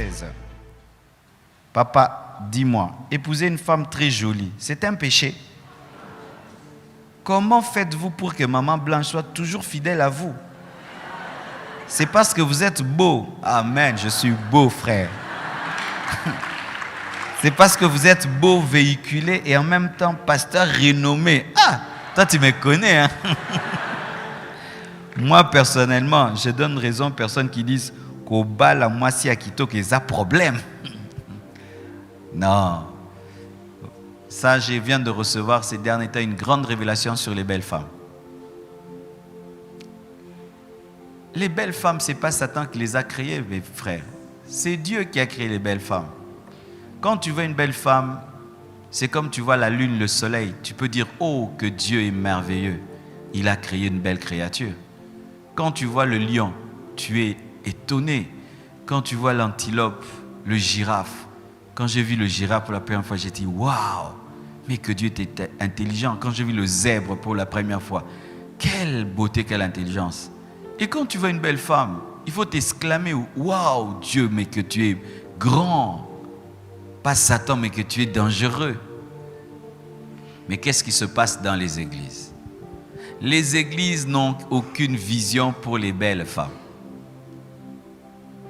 16. Papa, dis-moi, épouser une femme très jolie, c'est un péché? Comment faites-vous pour que maman Blanche soit toujours fidèle à vous? C'est parce que vous êtes beau. Amen, je suis beau, frère. C'est parce que vous êtes beau, véhiculé et en même temps pasteur renommé. Ah, toi tu me connais, hein? Moi personnellement, je donne raison aux personnes qui disent qu'au bas la moitié à Quito qu'ils ont problème. Non. Ça, je viens de recevoir ces derniers temps une grande révélation sur les belles femmes. Les belles femmes, ce n'est pas Satan qui les a créées, mes frères. C'est Dieu qui a créé les belles femmes. Quand tu vois une belle femme, c'est comme tu vois la lune, le soleil. Tu peux dire, oh, que Dieu est merveilleux. Il a créé une belle créature. Quand tu vois le lion, tu es étonné. Quand tu vois l'antilope, le girafe. Quand j'ai vu le girafe pour la première fois, j'ai dit, waouh, mais que Dieu était intelligent. Quand j'ai vu le zèbre pour la première fois, quelle beauté, quelle intelligence. Et quand tu vois une belle femme, il faut t'exclamer, waouh, Dieu, mais que tu es grand. Pas Satan, mais que tu es dangereux. Mais qu'est-ce qui se passe dans les églises? Les églises n'ont aucune vision pour les belles femmes.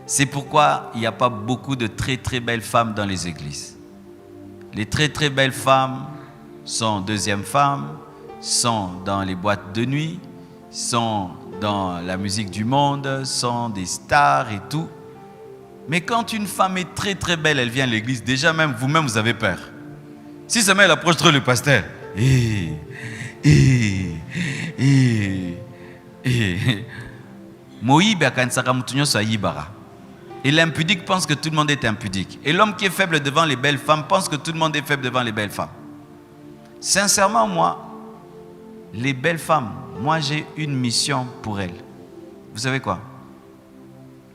C'est pourquoi il n'y a pas beaucoup de très très belles femmes dans les églises. Les très très belles femmes sont deuxième femmes, sont dans les boîtes de nuit, sont dans la musique du monde, sont des stars et tout. Mais quand une femme est très très belle, elle vient à l'église, déjà même vous-même vous avez peur. Si seulement elle approche trop le pasteur, et l'impudique pense que tout le monde est impudique. Et l'homme qui est faible devant les belles femmes pense que tout le monde est faible devant les belles femmes. Sincèrement, moi, les belles femmes, moi j'ai une mission pour elles. Vous savez quoi?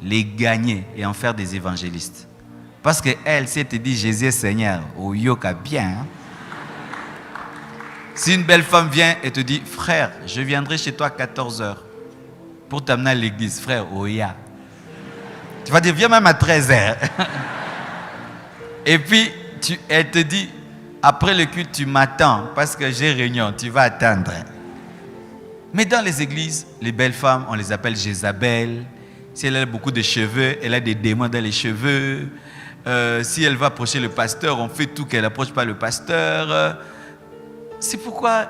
Les gagner et en faire des évangélistes. Parce qu'elle, si elle te dit Jésus est Seigneur, au yoka bien. Hein? Si une belle femme vient et te dit, frère, je viendrai chez toi à 14h pour t'amener à l'église, frère, oya. Tu vas dire, viens même à 13h. Et puis, elle te dit, après le culte, tu m'attends parce que j'ai réunion, tu vas attendre. Mais dans les églises, les belles femmes, on les appelle Jézabel. Si elle a beaucoup de cheveux, elle a des démons dans les cheveux. Si elle va approcher le pasteur, on fait tout qu'elle n'approche pas le pasteur. C'est pourquoi,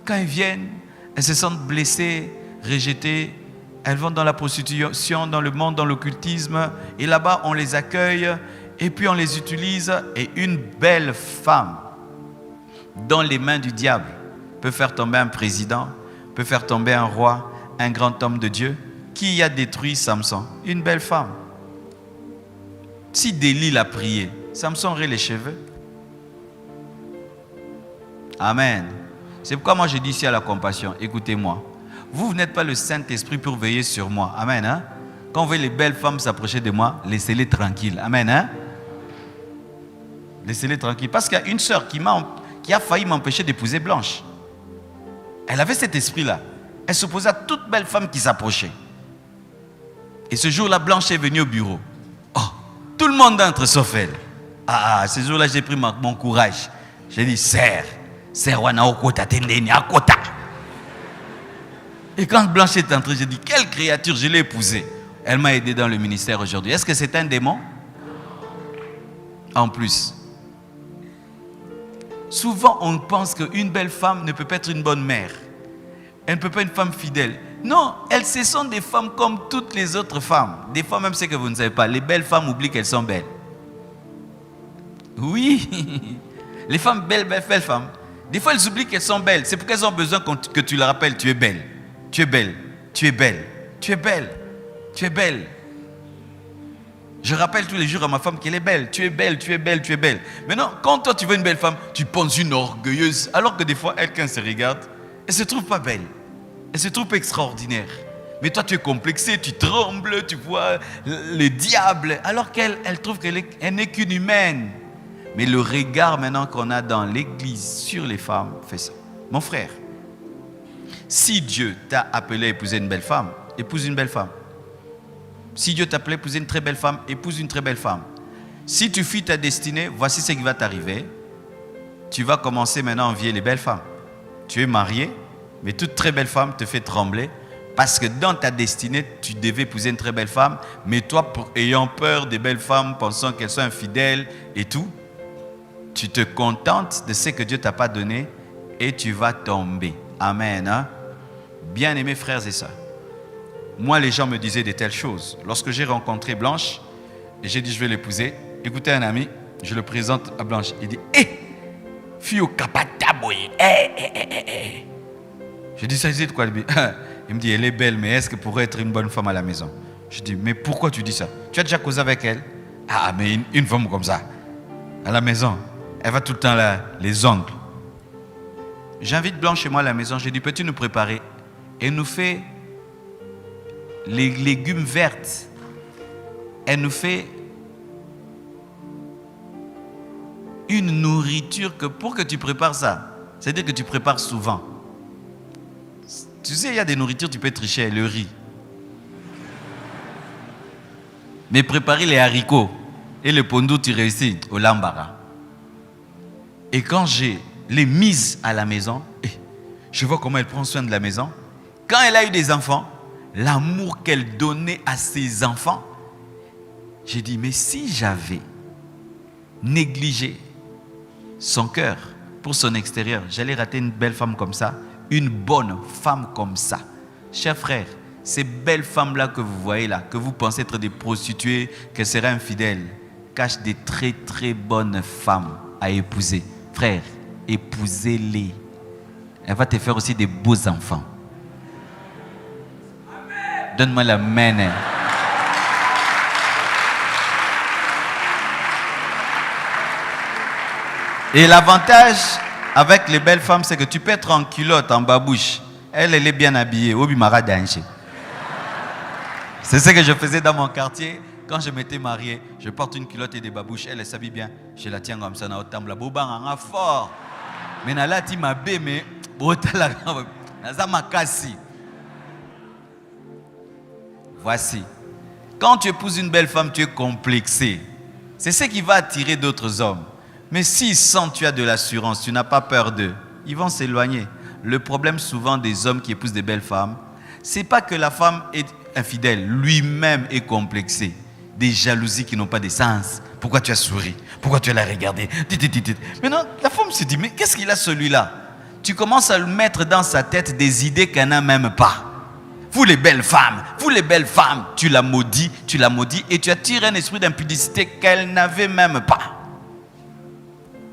quand elles viennent, elles se sentent blessées, rejetées. Elles vont dans la prostitution, dans le monde, dans l'occultisme. Et là-bas, on les accueille et puis on les utilise. Et une belle femme, dans les mains du diable, peut faire tomber un président, peut faire tomber un roi, un grand homme de Dieu. Qui a détruit Samson? Une belle femme. Si Delilah a prié, Samson aurait les cheveux. Amen. C'est pourquoi moi je dis ici à la compassion, écoutez-moi. Vous n'êtes pas le Saint-Esprit pour veiller sur moi. Amen. Hein? Quand vous voyez les belles femmes s'approcher de moi, laissez-les tranquilles. Amen. Hein? Laissez-les tranquilles. Parce qu'il y a une sœur qui a failli m'empêcher d'épouser Blanche. Elle avait cet esprit-là. Elle s'opposait à toute belle femme qui s'approchait. Et ce jour-là, Blanche est venue au bureau. Oh, tout le monde entre sauf elle. Ce jour-là, j'ai pris mon courage. J'ai dit, serre, wana okota, tendeni, akota. Et quand Blanche est entrée, j'ai dit, quelle créature, je l'ai épousée. Elle m'a aidé dans le ministère aujourd'hui. Est-ce que c'est un démon? En plus. Souvent, on pense qu'une belle femme ne peut pas être une bonne mère. Elle ne peut pas être une femme fidèle. Non, ce sont des femmes comme toutes les autres femmes. Des fois même, c'est que vous ne savez pas. Les belles femmes oublient qu'elles sont belles. Oui. Les femmes belles femmes. Des fois, elles oublient qu'elles sont belles. C'est pourquoi elles ont besoin que tu leur rappelles, tu es belle. Tu es belle. Tu es belle. Tu es belle. Tu es belle. Je rappelle tous les jours à ma femme qu'elle est belle. Tu es belle, tu es belle, tu es belle. Maintenant, quand toi, tu veux une belle femme, tu penses une orgueilleuse. Alors que des fois, elle, quand elle se regarde, elle ne se trouve pas belle. Elle se trouve extraordinaire. Mais toi, tu es complexé, tu trembles, tu vois le diable. Alors qu'elle trouve qu'elle n'est qu'une humaine. Mais le regard maintenant qu'on a dans l'église sur les femmes fait ça. Mon frère, si Dieu t'a appelé à épouser une belle femme, épouse une belle femme. Si Dieu t'appelait à épouser une très belle femme, épouse une très belle femme. Si tu fuis ta destinée, voici ce qui va t'arriver. Tu vas commencer maintenant à envier les belles femmes. Tu es marié, mais toute très belle femme te fait trembler parce que dans ta destinée, tu devais épouser une très belle femme, mais toi, ayant peur des belles femmes, pensant qu'elles sont infidèles et tout, tu te contentes de ce que Dieu ne t'a pas donné et tu vas tomber. Amen. Hein? Bien-aimés frères et sœurs, moi, les gens me disaient de telles choses. Lorsque j'ai rencontré Blanche, et j'ai dit je vais l'épouser, écoutez un ami, je le présente à Blanche. Il dit, Fio kapataboye. Je dis, ça disait de quoi? Il me dit, elle est belle, mais est-ce qu'elle pourrait être une bonne femme à la maison? Je dis, mais pourquoi tu dis ça? Tu as déjà causé avec elle? Ah, mais une femme comme ça, à la maison, elle va tout le temps là, les ongles. J'invite Blanche chez moi à la maison, je dis, peux-tu nous préparer? Elle nous fait les légumes verts. Elle nous fait une nourriture que pour que tu prépares ça, c'est-à-dire que tu prépares souvent. Tu sais, il y a des nourritures, tu peux tricher, le riz. Mais préparer les haricots et le pondou, tu réussis au lambara. Et quand j'ai les mises à la maison, je vois comment elle prend soin de la maison. Quand elle a eu des enfants, l'amour qu'elle donnait à ses enfants, j'ai dit, mais si j'avais négligé son cœur pour son extérieur, j'allais rater une belle femme comme ça, une bonne femme comme ça. Chers frères, ces belles femmes-là que vous voyez là, que vous pensez être des prostituées, qu'elles seraient infidèles, cachent des très très bonnes femmes à épouser. Frères, épousez-les. Elle va te faire aussi des beaux enfants. Donne-moi la main. Et l'avantage avec les belles femmes, c'est que tu peux être en culotte, en babouche. Elle est bien habillée. C'est ce que je faisais dans mon quartier. Quand je m'étais marié, je porte une culotte et des babouches. Elle s'habille bien. Je la tiens comme ça. Fort. Mais là, tu m'as mais voici. Quand tu épouses une belle femme, tu es complexé. C'est ce qui va attirer d'autres hommes. Mais s'ils sentent que tu as de l'assurance, tu n'as pas peur d'eux, ils vont s'éloigner. Le problème souvent des hommes qui épousent des belles femmes, c'est pas que la femme est infidèle, lui-même est complexé. Des jalousies qui n'ont pas de sens. Pourquoi tu as souri? Pourquoi tu l'as regardé? Maintenant, la femme se dit, mais qu'est-ce qu'il a celui-là? Tu commences à le mettre dans sa tête des idées qu'elle n'a même pas. Vous les belles femmes, tu la maudis et tu attires un esprit d'impudicité qu'elle n'avait même pas.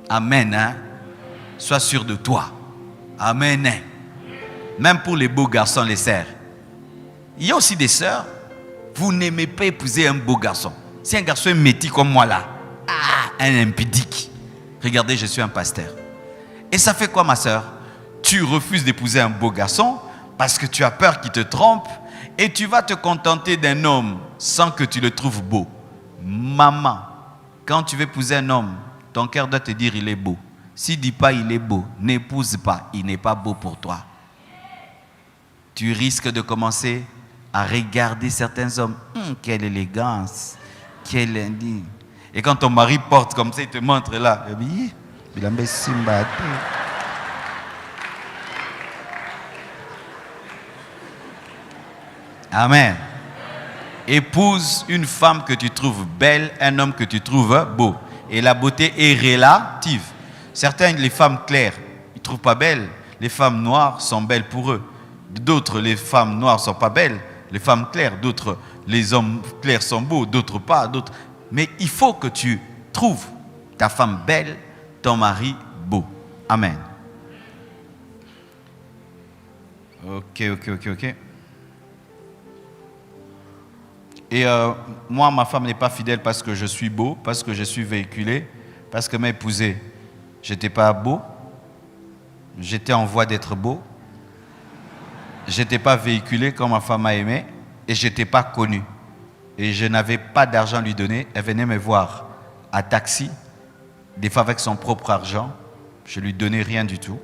Amen. Hein? Sois sûr de toi. Amen. Même pour les beaux garçons, les sœurs. Il y a aussi des sœurs, vous n'aimez pas épouser un beau garçon. Si un garçon est métis comme moi là, un impudique. Regardez, je suis un pasteur. Et ça fait quoi, ma sœur? Tu refuses d'épouser un beau garçon parce que tu as peur qu'il te trompe et tu vas te contenter d'un homme sans que tu le trouves beau. Maman, quand tu veux épouser un homme, ton cœur doit te dire il est beau. S'il ne dit pas il est beau, n'épouse pas, il n'est pas beau pour toi. Tu risques de commencer à regarder certains hommes. Quelle élégance, quelle indigne. Et quand ton mari porte comme ça, il te montre là. Il a mis Simba. Amen. Épouse une femme que tu trouves belle, un homme que tu trouves beau. Et la beauté est relative. Certaines, les femmes claires, ils ne trouvent pas belles. Les femmes noires sont belles pour eux. D'autres, les femmes noires ne sont pas belles. Les femmes claires, d'autres, les hommes clairs sont beaux, d'autres pas, d'autres. Mais il faut que tu trouves ta femme belle, ton mari beau. Amen. Ok. Et moi, ma femme n'est pas fidèle parce que je suis beau, parce que je suis véhiculé, parce que m'a épousé. Je n'étais pas beau. J'étais en voie d'être beau. Je n'étais pas véhiculé comme ma femme m'a aimé. Et je n'étais pas connu. Et je n'avais pas d'argent à lui donner. Elle venait me voir à taxi, des fois avec son propre argent. Je ne lui donnais rien du tout.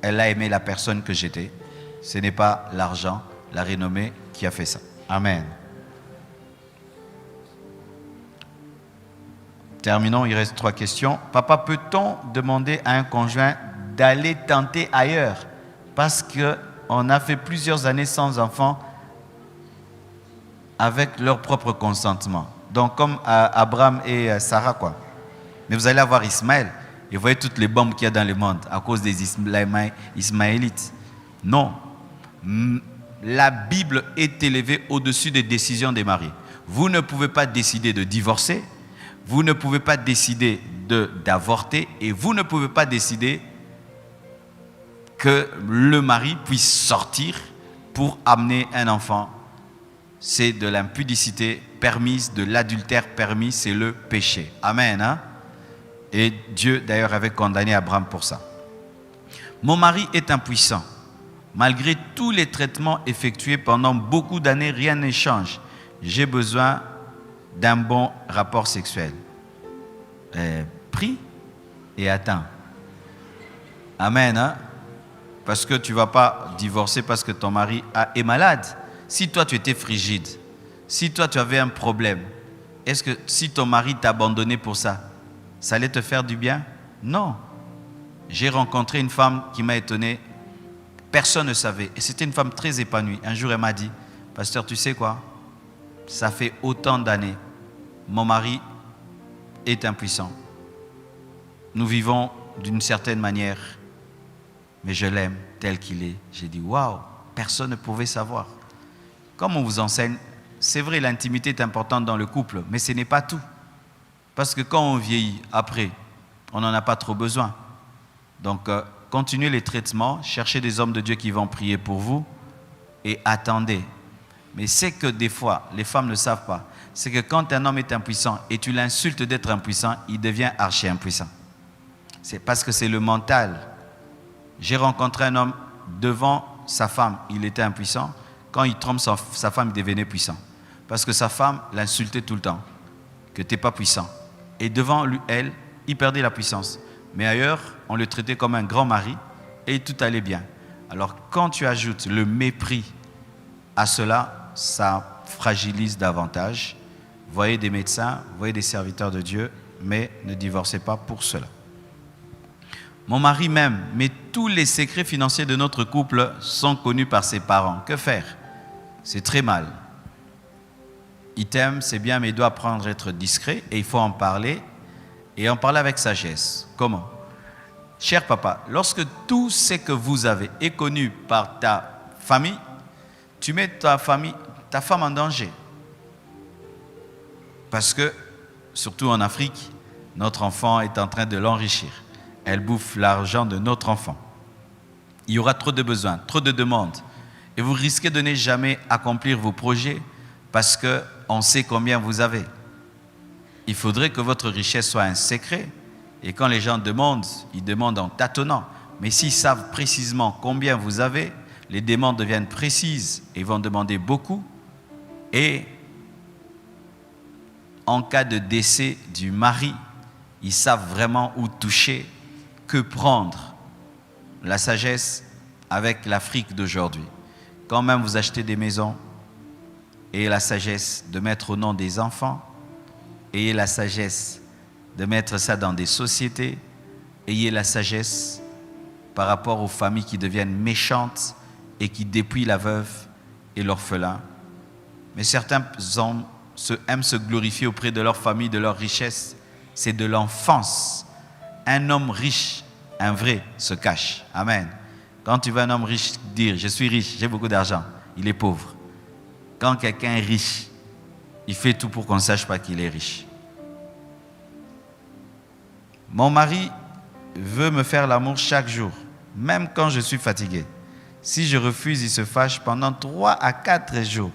Elle a aimé la personne que j'étais. Ce n'est pas l'argent, la renommée qui a fait ça. Amen. Terminons, il reste 3 questions. Papa, peut-on demander à un conjoint d'aller tenter ailleurs parce qu'on a fait plusieurs années sans enfants avec leur propre consentement? Donc comme Abraham et Sarah, quoi. Mais vous allez avoir Ismaël et vous voyez toutes les bombes qu'il y a dans le monde à cause des Ismaélites. Non. La Bible est élevée au-dessus des décisions des maris. Vous ne pouvez pas décider de divorcer, vous ne pouvez pas décider d'avorter et vous ne pouvez pas décider que le mari puisse sortir pour amener un enfant. C'est de l'impudicité permise, de l'adultère permis, c'est le péché. Amen. Hein? Et Dieu d'ailleurs avait condamné Abraham pour ça. Mon mari est impuissant. Malgré tous les traitements effectués pendant beaucoup d'années, rien ne change. J'ai besoin d'un bon rapport sexuel. Prie et attends. Amen. Hein? Parce que tu ne vas pas divorcer parce que ton mari est malade. Si toi tu étais frigide, si toi tu avais un problème, est-ce que si ton mari t'a abandonné pour ça, ça allait te faire du bien? Non. J'ai rencontré une femme qui m'a étonné. Personne ne savait. Et c'était une femme très épanouie. Un jour, elle m'a dit, pasteur, tu sais quoi? Ça fait autant d'années. Mon mari est impuissant. Nous vivons d'une certaine manière, mais je l'aime tel qu'il est. J'ai dit, waouh, personne ne pouvait savoir. Comme on vous enseigne, c'est vrai, l'intimité est importante dans le couple, mais ce n'est pas tout. Parce que quand on vieillit, après, on n'en a pas trop besoin. Donc, continuez les traitements, cherchez des hommes de Dieu qui vont prier pour vous et attendez. Mais c'est que des fois, les femmes ne savent pas, c'est que quand un homme est impuissant et tu l'insultes d'être impuissant, il devient archi-impuissant. C'est parce que c'est le mental. J'ai rencontré un homme devant sa femme, il était impuissant. Quand il trompe sa femme, il devenait puissant. Parce que sa femme l'insultait tout le temps, que tu n'es pas puissant. Et devant lui, elle, il perdait la puissance. Mais ailleurs, on le traitait comme un grand mari et tout allait bien. Alors quand tu ajoutes le mépris à cela, ça fragilise davantage. Voyez des médecins, voyez des serviteurs de Dieu, mais ne divorcez pas pour cela. Mon mari m'aime, mais tous les secrets financiers de notre couple sont connus par ses parents. Que faire? C'est très mal. Il t'aime, c'est bien, mais il doit apprendre à être discret et il faut en parler. Et en parler avec sagesse. Comment? Cher papa, lorsque tout ce que vous avez est connu par ta famille, tu mets ta femme en danger. Parce que, surtout en Afrique, notre enfant est en train de l'enrichir. Elle bouffe l'argent de notre enfant. Il y aura trop de besoins, trop de demandes. Et vous risquez de ne jamais accomplir vos projets parce qu'on sait combien vous avez. Il faudrait que votre richesse soit un secret. Et quand les gens demandent, ils demandent en tâtonnant. Mais s'ils savent précisément combien vous avez, les demandes deviennent précises et vont demander beaucoup. Et en cas de décès du mari, ils savent vraiment où toucher, que prendre. La sagesse avec l'Afrique d'aujourd'hui. Quand même vous achetez des maisons, ayez la sagesse de mettre au nom des enfants, ayez la sagesse de mettre ça dans des sociétés, ayez la sagesse par rapport aux familles qui deviennent méchantes et qui dépouillent la veuve et l'orphelin. Mais certains hommes aiment se glorifier auprès de leur famille, de leur richesse. C'est de l'enfance. Un homme riche, un vrai, se cache. Amen. Quand tu vois un homme riche dire « je suis riche, j'ai beaucoup d'argent », il est pauvre. Quand quelqu'un est riche, il fait tout pour qu'on ne sache pas qu'il est riche. Mon mari veut me faire l'amour chaque jour, même quand je suis fatigué. Si je refuse, il se fâche pendant 3 à 4 jours,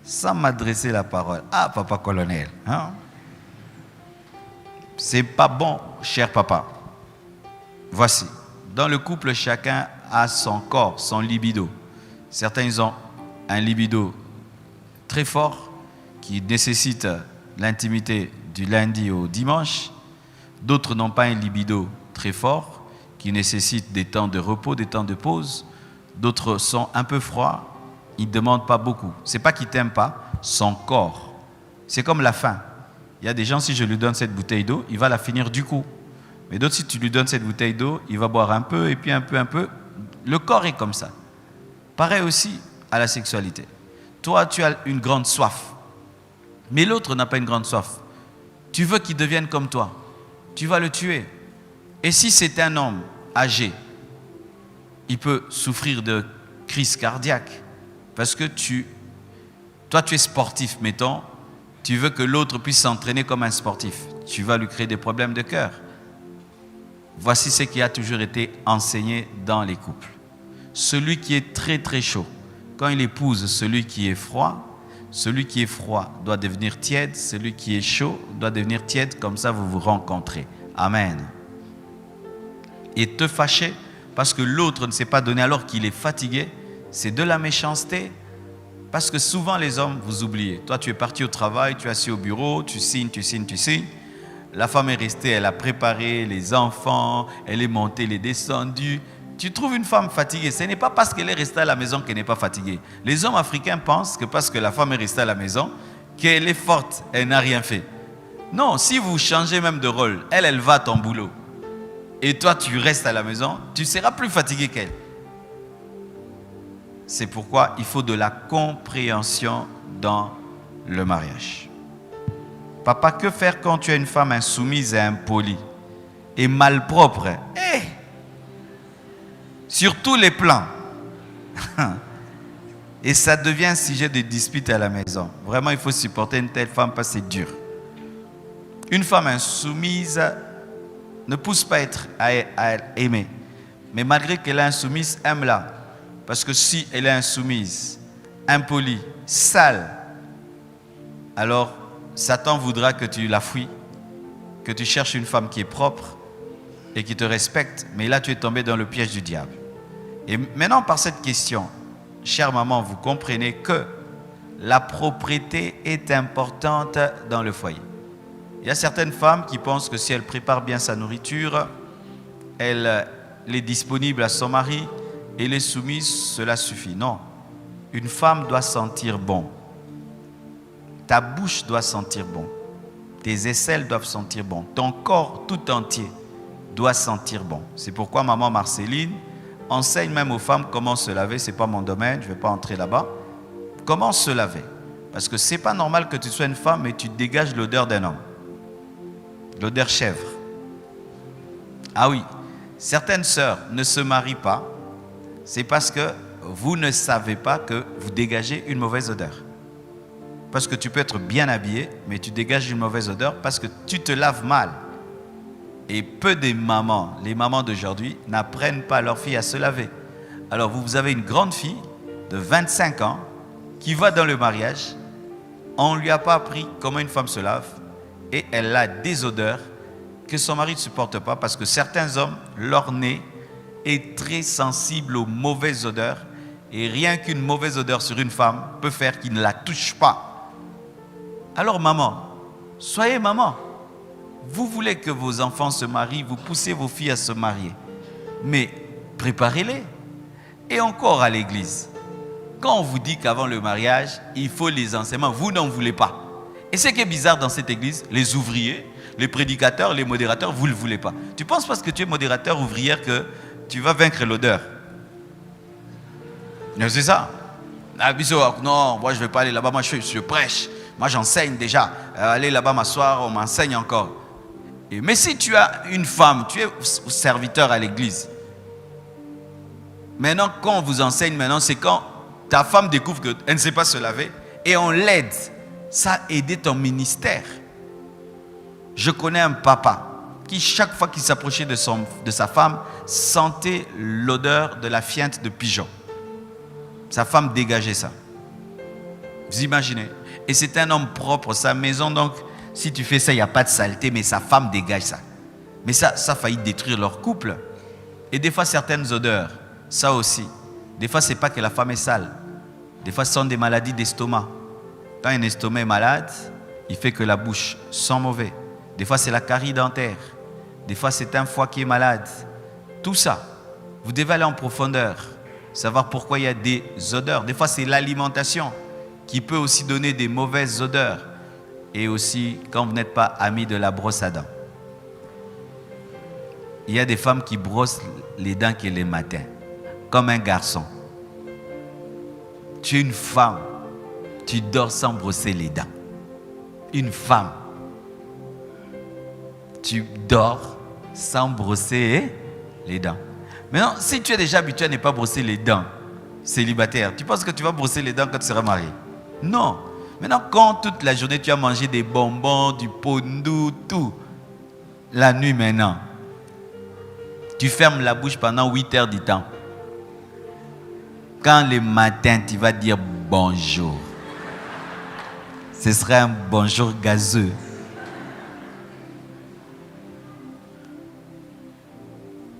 sans m'adresser la parole. Ah, papa colonel, hein? C'est pas bon, cher papa. Voici, dans le couple, chacun a son corps, son libido. Certains ont un libido très fort qui nécessite l'intimité du lundi au dimanche. D'autres n'ont pas un libido très fort qui nécessite des temps de repos, des temps de pause. D'autres sont un peu froids, ils ne demandent pas beaucoup. Ce n'est pas qu'ils ne t'aiment pas, son corps. C'est comme la faim. Il y a des gens, si je lui donne cette bouteille d'eau, il va la finir du coup. Mais d'autres, si tu lui donnes cette bouteille d'eau, il va boire un peu, et puis un peu. Le corps est comme ça. Pareil aussi à la sexualité. Toi, tu as une grande soif. Mais l'autre n'a pas une grande soif. Tu veux qu'il devienne comme toi. Tu vas le tuer. Et si c'est un homme âgé, il peut souffrir de crise cardiaque. Parce que toi, tu es sportif, mettons. Tu veux que l'autre puisse s'entraîner comme un sportif. Tu vas lui créer des problèmes de cœur. Voici ce qui a toujours été enseigné dans les couples. Celui qui est très très chaud, quand il épouse celui qui est froid doit devenir tiède, celui qui est chaud doit devenir tiède, comme ça vous vous rencontrez. Amen. Et te fâcher parce que l'autre ne s'est pas donné alors qu'il est fatigué, c'est de la méchanceté. Parce que souvent les hommes, vous oubliez. Toi tu es parti au travail, tu es assis au bureau, tu signes. La femme est restée, elle a préparé les enfants, elle est montée, elle est descendue. Tu trouves une femme fatiguée, ce n'est pas parce qu'elle est restée à la maison qu'elle n'est pas fatiguée. Les hommes africains pensent que parce que la femme est restée à la maison, qu'elle est forte, elle n'a rien fait. Non, si vous changez même de rôle, elle va à ton boulot. Et toi, tu restes à la maison, tu seras plus fatigué qu'elle. C'est pourquoi il faut de la compréhension dans le mariage. Papa, que faire quand tu as une femme insoumise et impolie et malpropre? Sur tous les plans. Et ça devient un sujet de dispute à la maison. Vraiment, il faut supporter une telle femme parce que c'est dur. Une femme insoumise ne pousse pas à aimer. Mais malgré qu'elle est insoumise, aime-la. Parce que si elle est insoumise, impolie, sale, alors Satan voudra que tu la fuis, que tu cherches une femme qui est propre et qui te respecte. Mais là, tu es tombé dans le piège du diable. Et maintenant, par cette question, chère maman, vous comprenez que la propreté est importante dans le foyer. Il y a certaines femmes qui pensent que si elle prépare bien sa nourriture, elle est disponible à son mari, elle est soumise, cela suffit. Non, une femme doit sentir bon. Ta bouche doit sentir bon. Tes aisselles doivent sentir bon. Ton corps tout entier doit sentir bon. C'est pourquoi maman Marceline enseigne même aux femmes comment se laver. Ce n'est pas mon domaine, je ne vais pas entrer là-bas. Comment se laver? Parce que ce n'est pas normal que tu sois une femme et tu dégages l'odeur d'un homme. L'odeur chèvre. Ah oui, certaines sœurs ne se marient pas. C'est parce que vous ne savez pas que vous dégagez une mauvaise odeur. Parce que tu peux être bien habillé, mais tu dégages une mauvaise odeur parce que tu te laves mal. Et peu de mamans, les mamans d'aujourd'hui, n'apprennent pas à leurs filles à se laver. Alors vous avez une grande fille de 25 ans qui va dans le mariage. On ne lui a pas appris comment une femme se lave. Et elle a des odeurs que son mari ne supporte pas parce que certains hommes, leur nez est très sensible aux mauvaises odeurs. Et rien qu'une mauvaise odeur sur une femme peut faire qu'il ne la touche pas. Alors maman, soyez maman. Vous voulez que vos enfants se marient, vous poussez vos filles à se marier. Mais préparez-les. Et encore à l'église. Quand on vous dit qu'avant le mariage, il faut les enseignements, vous n'en voulez pas. Et ce qui est bizarre dans cette église, les ouvriers, les prédicateurs, les modérateurs, vous ne le voulez pas. Tu penses parce que tu es modérateur, ouvrière, que tu vas vaincre l'odeur. C'est ça. Non, moi je ne vais pas aller là-bas, moi je prêche. Moi j'enseigne déjà. Aller là-bas m'asseoir, on m'enseigne encore. Mais si tu as une femme, tu es serviteur à l'église. Maintenant, quand on vous enseigne, c'est quand ta femme découvre qu'elle ne sait pas se laver et on l'aide. Ça a aidé ton ministère. Je connais un papa qui, chaque fois qu'il s'approchait de sa femme, sentait l'odeur de la fiente de pigeon. Sa femme dégageait ça. Vous imaginez? Et c'est un homme propre, sa maison, donc, si tu fais ça, il n'y a pas de saleté, mais sa femme dégage ça. Mais ça a failli détruire leur couple. Et des fois, certaines odeurs, ça aussi. Des fois, ce n'est pas que la femme est sale. Des fois, ce sont des maladies d'estomac. Quand un estomac est malade, il fait que la bouche sent mauvais. Des fois, c'est la carie dentaire. Des fois, c'est un foie qui est malade. Tout ça, vous devez aller en profondeur. Savoir pourquoi il y a des odeurs. Des fois, c'est l'alimentation qui peut aussi donner des mauvaises odeurs. et aussi quand vous n'êtes pas ami de la brosse à dents. Il y a des femmes qui brossent les dents que les matins, comme un garçon. Tu es une femme, tu dors sans brosser les dents. Une femme, tu dors sans brosser les dents. Maintenant, si tu es déjà habitué à ne pas brosser les dents, célibataire, tu penses que tu vas brosser les dents quand tu seras marié? Non. Maintenant, quand toute la journée tu as mangé des bonbons, du pondou, tout, la nuit maintenant, tu fermes la bouche pendant 8 heures du temps. Quand le matin, tu vas dire bonjour, ce sera un bonjour gazeux.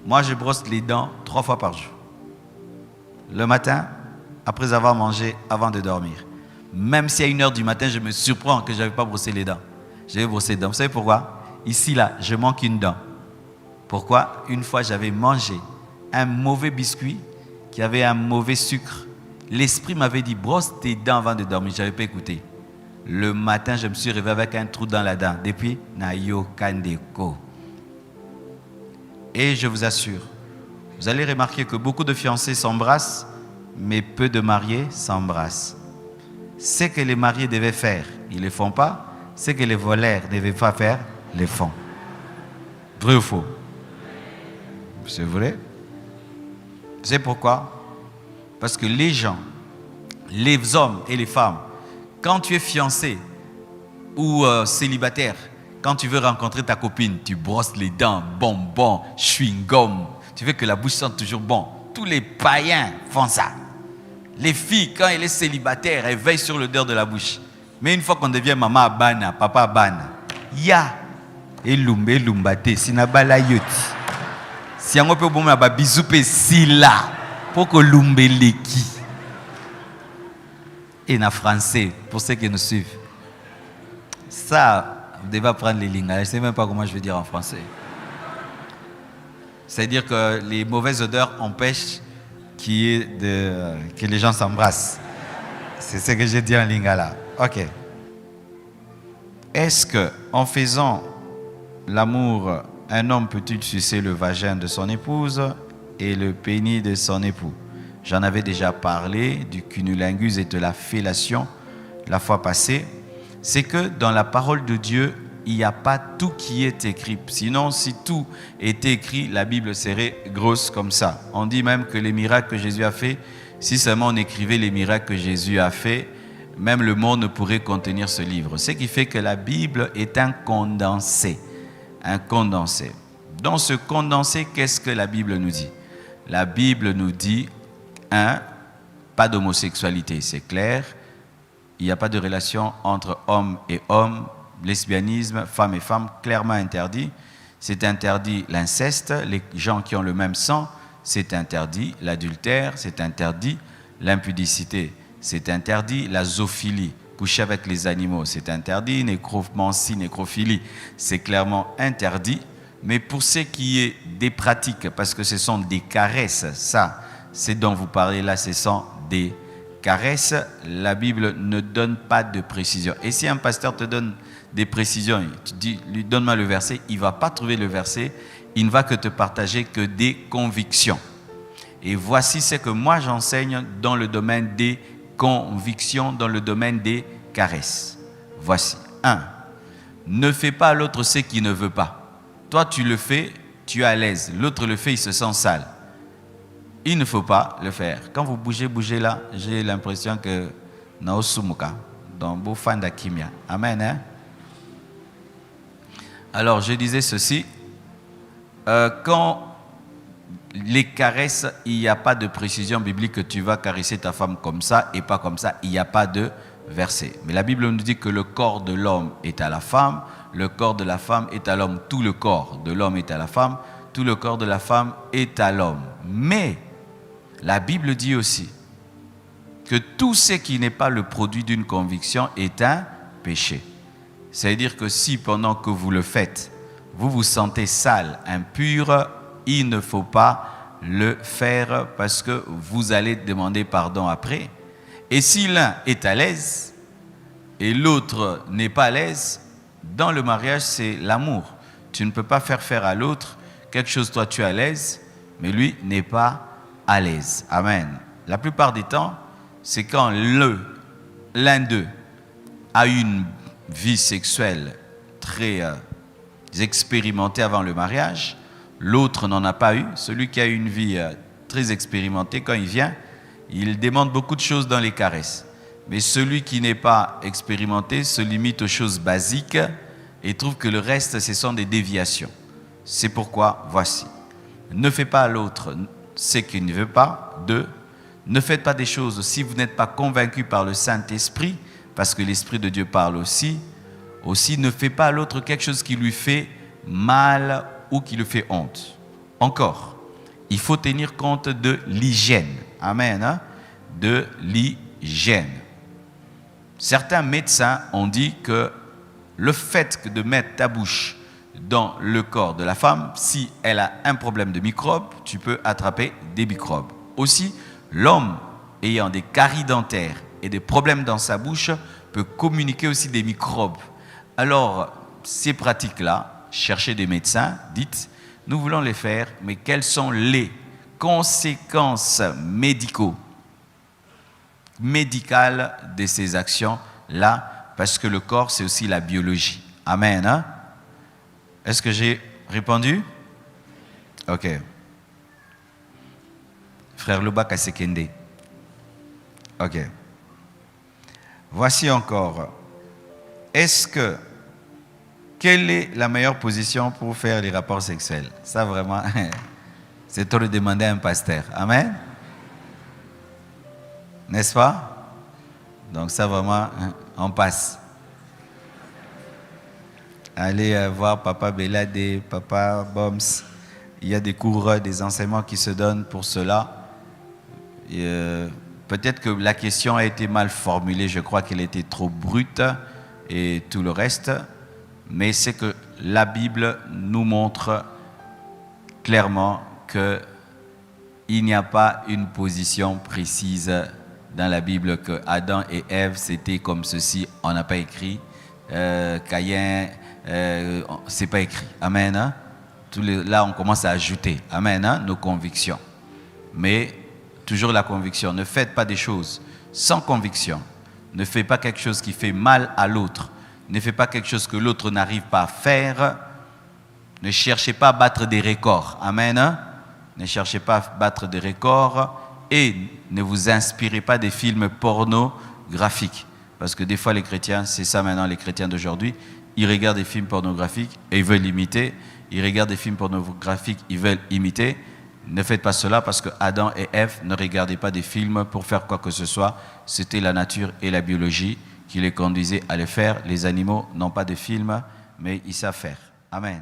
Moi, je brosse les dents 3 fois par jour. Le matin, après avoir mangé, avant de dormir. Même si à 1 heure du matin, je me surprends que je n'avais pas brossé les dents. J'avais brossé les dents. Vous savez pourquoi? Ici, là, je manque une dent. Pourquoi? Une fois, j'avais mangé un mauvais biscuit qui avait un mauvais sucre. L'esprit m'avait dit, brosse tes dents avant de dormir. Je n'avais pas écouté. Le matin, je me suis réveillé avec un trou dans la dent. Depuis, Nayo Kandeko. Et je vous assure, vous allez remarquer que beaucoup de fiancés s'embrassent, mais peu de mariés s'embrassent. Ce que les mariés devaient faire, ils ne le font pas. Ce que les voleurs ne devaient pas faire, les font. Vrai ou faux? C'est vrai. C'est pourquoi? Parce que les gens, les hommes et les femmes, quand tu es fiancé ou célibataire, quand tu veux rencontrer ta copine, tu brosses les dents, bonbons, chewing-gum. Tu veux que la bouche sente toujours bon. Tous les païens font ça. Les filles, quand elles sont célibataires, elles veillent sur l'odeur de la bouche. Mais une fois qu'on devient maman abana, papa abana, ya elumbe lumbate, sinabala yoti. Si on peut bon ma bisou pe sila pour que lumbe leki. Et en français pour ceux qui nous suivent. Ça, vous devez apprendre les lignes. Je ne sais même pas comment je vais dire en français. C'est-à-dire que les mauvaises odeurs empêchent que les gens s'embrassent. C'est ce que j'ai dit en lingala. Ok. Est-ce qu'en faisant l'amour, un homme peut-il sucer le vagin de son épouse et le pénis de son époux? J'en avais déjà parlé du cunnilingus et de la fellation la fois passée. C'est que dans la parole de Dieu, il n'y a pas tout qui est écrit. Sinon, si tout était écrit, la Bible serait grosse comme ça. On dit même que les miracles que Jésus a fait, si seulement on écrivait les miracles que Jésus a fait, même le monde ne pourrait contenir ce livre. Ce qui fait que la Bible est un condensé. Un condensé. Dans ce condensé, qu'est-ce que la Bible nous dit? La Bible nous dit, pas d'homosexualité, c'est clair. Il n'y a pas de relation entre homme et homme. Lesbianisme, femme et femme, clairement interdit. C'est interdit l'inceste, les gens qui ont le même sang, c'est interdit. L'adultère, c'est interdit. L'impudicité, c'est interdit. La zoophilie, coucher avec les animaux, c'est interdit. Nécromancie, nécrophilie, c'est clairement interdit. Mais pour ce qui est des pratiques, parce que ce sont des caresses, ça, c'est dont vous parlez là, ce sont des caresses, la Bible ne donne pas de précision. Et si un pasteur te donne des précisions, tu dis, lui donne-moi le verset, il ne va pas trouver le verset, il ne va que te partager que des convictions. Et voici ce que moi j'enseigne dans le domaine des convictions, dans le domaine des caresses. Voici. 1. Ne fais pas à l'autre ce qu'il ne veut pas. Toi tu le fais, tu es à l'aise. L'autre le fait, il se sent sale. Il ne faut pas le faire. Quand vous bougez là, j'ai l'impression que Naosumuka, dans Bofanda Kimia. Amen. Hein? Alors, je disais ceci. Quand les caresses, il n'y a pas de précision biblique que tu vas caresser ta femme comme ça et pas comme ça. Il n'y a pas de verset. Mais la Bible nous dit que le corps de l'homme est à la femme, le corps de la femme est à l'homme. Tout le corps de l'homme est à la femme, tout le corps de la femme est à l'homme. Mais la Bible dit aussi que tout ce qui n'est pas le produit d'une conviction est un péché. C'est-à-dire que si pendant que vous le faites, vous vous sentez sale, impur, il ne faut pas le faire parce que vous allez demander pardon après. Et si l'un est à l'aise et l'autre n'est pas à l'aise, dans le mariage, c'est l'amour. Tu ne peux pas faire à l'autre quelque chose, toi tu es à l'aise, mais lui n'est pas à l'aise. Amen. La plupart des temps, c'est quand l'un d'eux a eu une vie sexuelle très expérimentée avant le mariage, l'autre n'en a pas eu. Celui qui a eu une vie très expérimentée, quand il vient, il demande beaucoup de choses dans les caresses. Mais celui qui n'est pas expérimenté se limite aux choses basiques et trouve que le reste, ce sont des déviations. C'est pourquoi, voici, ne fais pas à l'autre ce qu'il ne veut pas. 2, ne faites pas des choses si vous n'êtes pas convaincu par le Saint-Esprit, parce que l'Esprit de Dieu parle aussi. Aussi, ne fais pas à l'autre quelque chose qui lui fait mal ou qui lui fait honte. Encore, il faut tenir compte de l'hygiène. Amen. Hein? De l'hygiène. Certains médecins ont dit que le fait de mettre ta bouche dans le corps de la femme, si elle a un problème de microbes, tu peux attraper des microbes. Aussi, l'homme ayant des caries dentaires et des problèmes dans sa bouche peut communiquer aussi des microbes. Alors, ces pratiques-là, cherchez des médecins, dites, nous voulons les faire, mais quelles sont les conséquences médicales de ces actions-là, parce que le corps, c'est aussi la biologie. Amen. Hein? Est-ce que j'ai répondu? Ok. Frère Luba Kasekende. Ok. Voici encore. Quelle est la meilleure position pour faire les rapports sexuels? Ça vraiment, c'est trop de demander à un pasteur. Amen. N'est-ce pas? Donc ça vraiment, on passe. Allez voir Papa Belade, Papa Boms. Il y a des cours, des enseignements qui se donnent pour cela. Peut-être que la question a été mal formulée. Je crois qu'elle était trop brute et tout le reste. Mais c'est que la Bible nous montre clairement qu'il n'y a pas une position précise dans la Bible que Adam et Ève c'était comme ceci. On n'a pas écrit. Caïn, c'est pas écrit. Amen. Hein? Là, on commence à ajouter. Amen. Hein? Nos convictions. Mais toujours la conviction. Ne faites pas des choses sans conviction. Ne faites pas quelque chose qui fait mal à l'autre. Ne faites pas quelque chose que l'autre n'arrive pas à faire. Ne cherchez pas à battre des records. Amen. Hein? Ne cherchez pas à battre des records. Et ne vous inspirez pas des films pornographiques. Parce que des fois, les chrétiens, c'est ça maintenant, les chrétiens d'aujourd'hui, ils regardent des films pornographiques et ils veulent imiter. Ils regardent des films pornographiques, ils veulent imiter. Ne faites pas cela parce que Adam et Ève ne regardaient pas des films pour faire quoi que ce soit. C'était la nature et la biologie qui les conduisaient à le faire. Les animaux n'ont pas de films, mais ils savent faire. Amen.